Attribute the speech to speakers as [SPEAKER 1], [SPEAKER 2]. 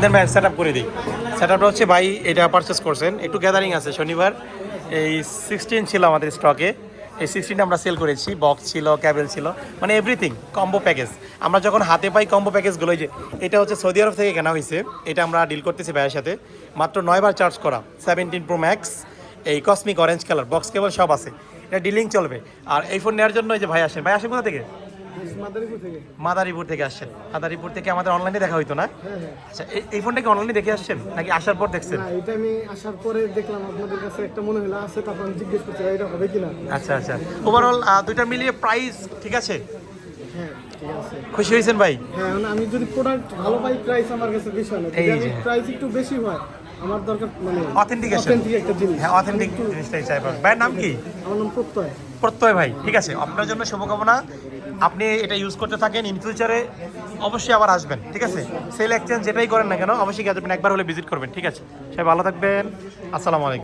[SPEAKER 1] দেন ভাই set up করে দিই। সেট আপটা হচ্ছে ভাই এটা পারচেস করছেন, একটু গ্যাদারিং আছে শনিবার। এই 16 ছিল আমাদের স্টকে, এই 16 আমরা সেল করেছি। বক্স ছিল, ক্যাবেল ছিল, মানে এভরিথিং কম্বো প্যাকেজ। আমরা যখন হাতে পাই কম্বো প্যাকেজগুলো, যে এটা হচ্ছে সৌদি আরব থেকে কেনা হয়েছে, এটা আমরা ডিল করতেছি ভাইয়ের সাথে। মাত্র 9 বার চার্জ করা 17 Pro Max, এই কসমিক অরেঞ্জ কালার, বক্স কেবল সব আছে, এটা ডিলিং চলবে। আর এই ফোন নেওয়ার জন্য এই যে ভাই আসেন, ভাই আসেন কোথা থেকে? মাদারীপুর থেকে আসছেন। মাদারীপুর থেকে আমাদের অনলাইনে দেখা হইতো না? আচ্ছা, এই ফোনটা কি অনলাইনে দেখে আসছেন নাকি আসার পর দেখছেন?
[SPEAKER 2] না, এটা আমি আসার পরে দেখলাম আপনাদের কাছে একটা মনে হলো আছে, তারপর আমি জিজ্ঞেস করছি এটা হবে কিনা।
[SPEAKER 1] আচ্ছা আচ্ছা, ওভারঅল দুইটা মিলিয়ে প্রাইস ঠিক আছে?
[SPEAKER 2] হ্যাঁ ঠিক আছে।
[SPEAKER 1] খুশি হয়েছেন ভাই?
[SPEAKER 2] হ্যাঁ, মানে আমি যদি প্রোডাক্ট ভালো পাই, প্রাইস আমার কাছে বিষয় না।
[SPEAKER 1] এই
[SPEAKER 2] যদি
[SPEAKER 1] যে।
[SPEAKER 2] প্রাইস একটু বেশি হয়, আমার দরকার মানে
[SPEAKER 1] অথেন্টিকেশন।
[SPEAKER 2] অথেন্টিক একটা জিনিস।
[SPEAKER 1] হ্যাঁ, অথেন্টিক জিনিসটাই চাই। ভাইয়ের নাম কি?
[SPEAKER 2] আমার নাম প্রত্যয়।
[SPEAKER 1] প্রত্যয় ভাই, ঠিক আছে, আপনার জন্য শুভকামনা। আপনি এটা ইউজ করতে থাকেন, ইন ফিউচারে অবশ্যই আবার আসবেন, ঠিক আছে? সেল এক্সচেঞ্জ যেটাই করেন না কেন, অবশ্যই আসবেন, একবার হলে ভিজিট করবেন, ঠিক আছে? সবাই ভালো থাকবেন, আসসালামু আলাইকুম।